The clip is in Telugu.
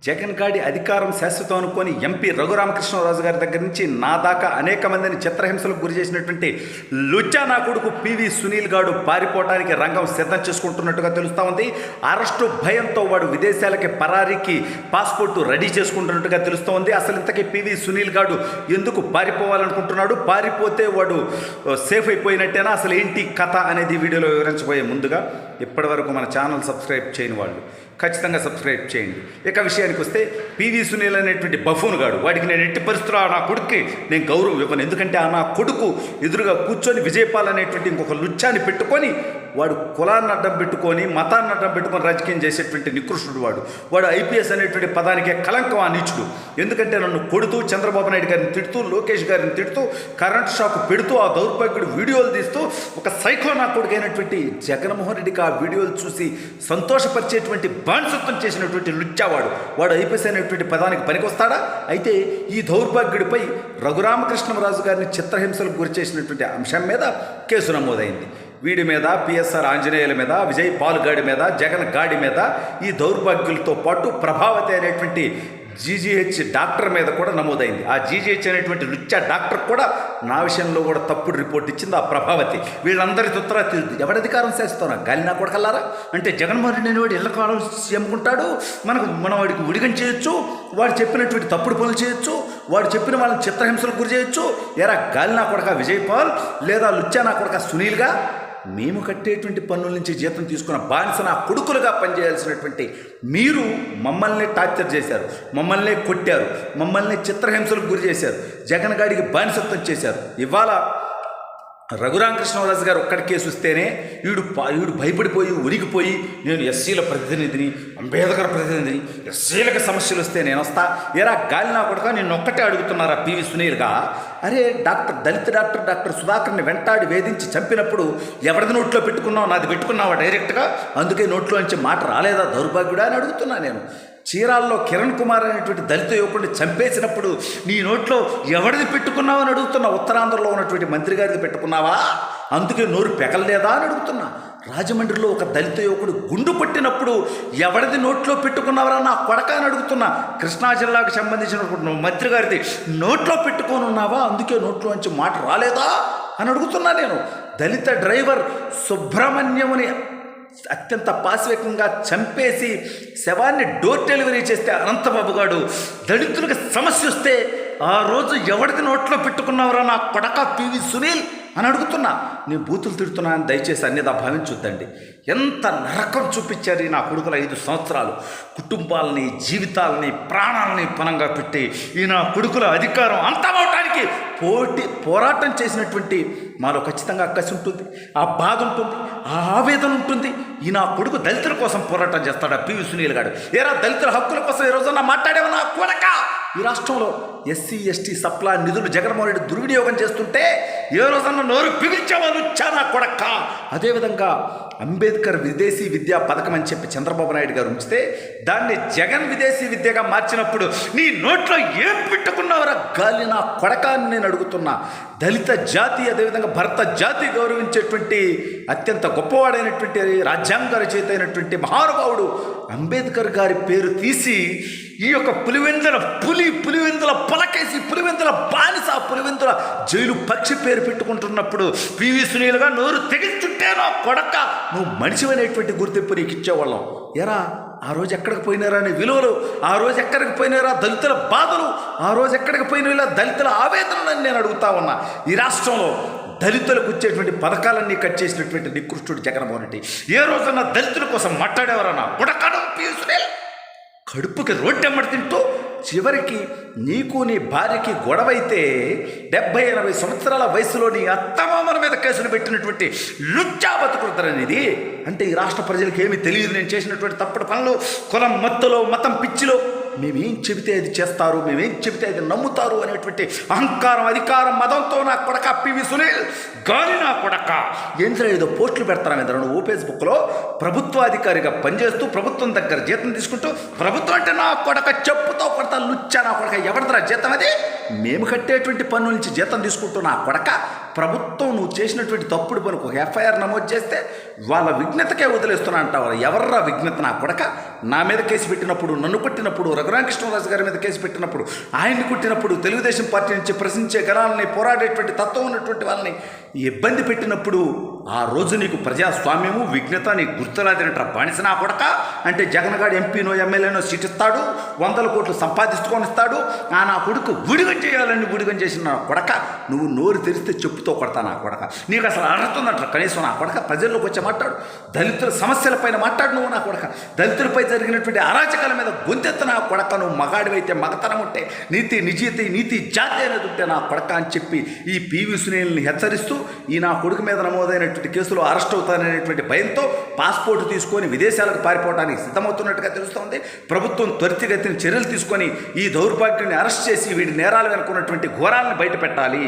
జగన్ గాడి అధికారం శాశ్వతం అనుకొని ఎంపీ రఘురామకృష్ణరాజు గారి దగ్గర నుంచి నా దాకా అనేక మందిని చిత్రహింసలకు గురి చేసినటువంటి లుచ్చా నా కొడుకు పివి సునీల్ గాడు పారిపోవడానికి రంగం సిద్ధం చేసుకుంటున్నట్టుగా తెలుస్తూ ఉంది. అరెస్టు భయంతో వాడు విదేశాలకి పరారీకి పాస్పోర్టు రెడీ చేసుకుంటున్నట్టుగా తెలుస్తూ ఉంది. అసలు ఇంతకీ పివి సునీల్ గాడు ఎందుకు పారిపోవాలనుకుంటున్నాడు, పారిపోతే వాడు సేఫ్ అయిపోయినట్టేనా, అసలు ఏంటి కథ అనేది వీడియోలో వివరించబోయే ముందుగా ఇప్పటి వరకు మన ఛానల్ సబ్స్క్రైబ్ చేయని వాళ్ళు ఖచ్చితంగా సబ్స్క్రైబ్ చేయండి. ఇక విషయానికి వస్తే పివి సునీల్ అనేటువంటి బఫూన్ గాడు, వాడికి నేను ఎట్టి పరిస్థితుల్లో నా కొడుక్కి నేను గౌరవం ఇవ్వను. ఎందుకంటే ఆ నా కొడుకు ఎదురుగా కూర్చొని విజయపాల్ అనేటువంటి ఇంకొక లుచ్చాన్ని పెట్టుకొని వాడు కులాన్ని అడ్డం పెట్టుకొని మతాన్ని అడ్డం పెట్టుకొని రాజకీయం చేసేటువంటి నికృష్టుడు వాడు ఐపీఎస్ అనేటువంటి పదానికే కలంకం ఆ నీచుడు. ఎందుకంటే నన్ను కొడుతూ చంద్రబాబు నాయుడు గారిని తిడుతూ లోకేష్ గారిని తిడుతూ కరెంట్ షాక్ పెడుతూ ఆ దౌర్భాగ్యుడు వీడియోలు తీస్తూ ఒక సైకో నా కొడుకైనటువంటి జగన్మోహన్ రెడ్డికి ఆ వీడియోలు చూసి సంతోషపరిచేటువంటి బానిసత్వం చేసినటువంటి వాడు ఐపీఎస్ అనేటువంటి పదానికి పనికొస్తాడా? అయితే ఈ దౌర్భాగ్యుడిపై రఘురామకృష్ణరాజు గారిని చిత్రహింసలకు గురి చేసినటువంటి అంశం మీద కేసు నమోదైంది. వీడి మీద, పిఎస్ఆర్ ఆంజనేయుల మీద, విజయ్ పాల్ గాడి మీద, జగన్ గాడి మీద, ఈ దౌర్భాగ్యులతో పాటు ప్రభావతి అనేటువంటి జీజీహెచ్ డాక్టర్ మీద కూడా నమోదైంది. ఆ జీజీహెచ్ అనేటువంటి లుచ్చా డాక్టర్ కూడా నా విషయంలో కూడా తప్పుడు రిపోర్ట్ ఇచ్చింది ఆ ప్రభావతి. వీళ్ళందరి తుత్తరా ఎవడధికారం చేస్తారా గాలి నా కొడకల్లారా? అంటే జగన్మోహన్ రెడ్డి అనేవాడు ఇళ్ళ కాలం ఎమ్ముకుంటాడు, మనం వాడికి ఉడిగం చేయొచ్చు, వాడు చెప్పినటువంటి తప్పుడు పనులు చేయొచ్చు, వాడు చెప్పిన వాళ్ళని చిత్రహింసలకు గురి చేయొచ్చు. ఎరా గాలి నా కొడక విజయ్ పాల్ లేదా లుచ్చా నా కొడక సునీల్గా మేము కట్టేటువంటి పన్నుల నుంచి జీతం తీసుకున్న బానిస నా కొడుకులుగా పనిచేయాల్సినటువంటి మీరు మమ్మల్ని టార్చర్ చేశారు, మమ్మల్ని కొట్టారు, మమ్మల్ని చిత్రహింసలకు గురి చేశారు, జగన్ గాడికి బానిసత్వం చేశారు. ఇవాళ రఘురామకృష్ణరాజు గారు ఒక్కడి కేసు వస్తేనే వీడు భయపడిపోయి ఉరిగిపోయి నేను ఎస్సీల ప్రతినిధిని, అంబేద్కర్ ప్రతినిధిని, ఎస్సీలకు సమస్యలు వస్తే నేను వస్తా. ఎరా గాలి నా కొడుక నిన్ను ఒక్కటే అడుగుతున్నారా పివి సునీల్గా? అరే దళిత డాక్టర్ సుధాకర్ని వెంటాడి వేధించి చంపినప్పుడు ఎవరిది నోట్లో పెట్టుకున్నావు? నాది పెట్టుకున్నావా డైరెక్ట్గా? అందుకే నోట్లోంచి మాట రాలేదా దౌర్భాగ్యుడా అని అడుగుతున్నా నేను. చీరాల్లో కిరణ్ కుమార్ అనేటువంటి దళిత యువకుడిని చంపేసినప్పుడు నీ నోట్లో ఎవరిది పెట్టుకున్నావు అని అడుగుతున్నా. ఉత్తరాంధ్రలో ఉన్నటువంటి మంత్రి గారిది పెట్టుకున్నావా? అందుకే నోరు పెకలలేదా అని అడుగుతున్నా. రాజమండ్రిలో ఒక దళిత యువకుడు గుండు పట్టినప్పుడు ఎవరిది నోట్లో పెట్టుకున్నావరా నా కొడక అని అడుగుతున్నా. కృష్ణా జిల్లాకు సంబంధించిన మంత్రి గారిది నోట్లో పెట్టుకొని ఉన్నావా? అందుకే నోట్లోంచి మాట రాలేదా అని అడుగుతున్నా నేను. దళిత డ్రైవర్ సుబ్రహ్మణ్యముని అత్యంత పాశవికంగా చంపేసి శవాన్ని డోర్ డెలివరీ చేస్తే అనంతబాబు గారు దళితులకు సమస్య వస్తే ఆ రోజు ఎవరిది నోట్లో పెట్టుకున్నావురా నా కొడక పివి సునీల్ అని అడుగుతున్నా. నేను బూతులు తిడుతున్నాను, దయచేసి అన్నిదా భావించొద్దండి. ఎంత నరకం చూపించారు నా కొడుకుల 5 సంవత్సరాలు. కుటుంబాలని, జీవితాలని, ప్రాణాలని పనంగా పెట్టి ఈ నా కొడుకుల అధికారం అంతమవటానికి పోరాటం చేసినటువంటి మాలో ఖచ్చితంగా కసి ఉంటుంది, ఆ బాధ ఉంటుంది, ఆ ఆవేదన ఉంటుంది. ఈ నా కొడుకు దళితుల కోసం పోరాటం చేస్తాడా పివి సునీల్ గారు? ఏరా దళితుల హక్కుల కోసం ఈ రోజున మాట్లాడేవా నా కొడక? ఈ రాష్ట్రంలో ఎస్సీ ఎస్టీ సప్లా నిధులు జగన్మోహన్ రెడ్డి దుర్వినియోగం చేస్తుంటే ఏ రోజన్నా నోరు పిగిల్చేవాళ్ళు చాలా కొడక్క. అదేవిధంగా అంబేద్కర్ విదేశీ విద్యా పథకం అని చెప్పి చంద్రబాబు నాయుడు గారు ఉంచితే దాన్ని జగన్ విదేశీ విద్యగా మార్చినప్పుడు నీ నోట్లో ఏం పెట్టుకున్నావరా గాలి నా కొడక అని నేను అడుగుతున్నా. దళిత జాతి, అదేవిధంగా భరత జాతి గౌరవించేటువంటి అత్యంత గొప్పవాడైనటువంటి రాజ్యాంగ రచయిత అయినటువంటి మహానుభావుడు అంబేద్కర్ గారి పేరు తీసి ఈ యొక్క పులివెందుల పలకేసి పులివెందుల బానిస, పులివెందుల జైలు పక్షి పేరు పెట్టుకుంటున్నప్పుడు పివి సునీల్గా నోరు తెగించుంటే నా కొడక నువ్వు మనిషివనేటువంటి గుర్తింపు నీకు ఇచ్చేవాళ్ళం. ఎరా ఆ రోజు ఎక్కడికి పోయినారా నీ విలువలు? ఆ రోజు ఎక్కడికి పోయినారా దళితుల బాధలు? ఆ రోజు ఎక్కడికి పోయినా దళితుల ఆవేదనని నేను అడుగుతా ఉన్నా. ఈ రాష్ట్రంలో దళితులకు వచ్చేటువంటి పథకాలన్నీ కట్ చేసినటువంటి నికృష్టుడు జగన్మోహన్ రెడ్డి ఏ రోజన్నా దళితుల కోసం మాట్లాడేవారన్నా కొడకడం పివి సునీల్? కడుపుకి రోడ్డెమ్మడి తింటూ చివరికి నీకు నీ భార్యకి గొడవైతే 70-80 సంవత్సరాల వయసులో నీ అత్తమామల మీద కేసులు పెట్టినటువంటి లుచ్చా బతుకుతారనేది. అంటే ఈ రాష్ట్ర ప్రజలకు ఏమీ తెలియదు నేను చేసినటువంటి తప్పుడు పనులు, కులం మత్తులో, మతం పిచ్చిలో మేమేం చెబితే అది చేస్తారు, మేమేం చెబితే అది నమ్ముతారు అనేటువంటి అహంకారం, అధికారం, మదంతో నా కొడక పివి సునీల్ గాలి నా కొడక. ఏంద్ర ఏదో పోస్టులు పెడతారా మీద నువ్వు ఫేస్బుక్లో ప్రభుత్వాధికారిగా పనిచేస్తూ ప్రభుత్వం దగ్గర జీతం తీసుకుంటూ ప్రభుత్వం అంటే నా కొడక చెప్పుతో కొడతా లుచ్చా నా కొడక. ఎవరిదరా జీతం అది? మేము కట్టేటువంటి పన్ను నుంచి జీతం తీసుకుంటూ నా కొడక ప్రభుత్వం నువ్వు చేసినటువంటి తప్పుడు పనికి ఒక ఎఫ్ఐఆర్ నమోదు చేస్తే వాళ్ళ విఘ్నతకే వదిలేస్తున్నా అంటావు. ఎవర్రా విఘ్నత? నా కొడక నా మీద కేసు పెట్టినప్పుడు, నన్ను కొట్టినప్పుడు, రఘురామకృష్ణరాజు గారి మీద కేసు పెట్టినప్పుడు, ఆయన్ని కొట్టినప్పుడు, తెలుగుదేశం పార్టీ నుంచి ప్రశ్నించే గణాలని పోరాడేటువంటి తత్వం ఉన్నటువంటి వాళ్ళని ఇబ్బంది పెట్టినప్పుడు ఆ రోజు నీకు ప్రజాస్వామ్యము విఘ్నత నీకు గుర్తురాదినట్రా బానిస నా కొడక. అంటే జగన్గాడు ఎంపీనో ఎమ్మెల్యేనో సీట్ ఇస్తాడు, 100 కోట్లు సంపాదించుకొని ఇస్తాడు. నా కొడుకు విడిగం చేయాలని విడిగం చేసిన నా కొడక, నువ్వు నోరు తెరిస్తే చెప్పుతో కొడతా నా కొడక. నీకు అసలు అర్హతుందంట కనీసం నా కొడక. ప్రజల్లోకి వచ్చి మాట్లాడు, దళితుల సమస్యలపైన మాట్లాడు నువ్వు నా కొడక. దళితులపై జరిగినటువంటి అరాచకాల మీద గొంతెత్త నా కొడక. నువ్వు మగాడివైతే మగతనం ఉంటే, నీతి జాతి అనేది ఉంటే నా కొడక అని చెప్పి ఈ పివి సునీల్ని హెచ్చరిస్తూ ఈ నా కొడుకు మీద నమోదైనటువంటి కేసులో అరెస్ట్ అవుతాననేటువంటి భయంతో పాస్పోర్ట్ తీసుకొని విదేశాలకు పారిపోవడానికి సిద్ధమవుతున్నట్టుగా తెలుస్తోంది. ప్రభుత్వం త్వరితగతిన చర్యలు తీసుకొని ఈ దౌర్భాగ్యాన్ని అరెస్ట్ చేసి వీడి నేరాలు వెనుకున్నటువంటి ఘోరాలను బయట పెట్టాలి.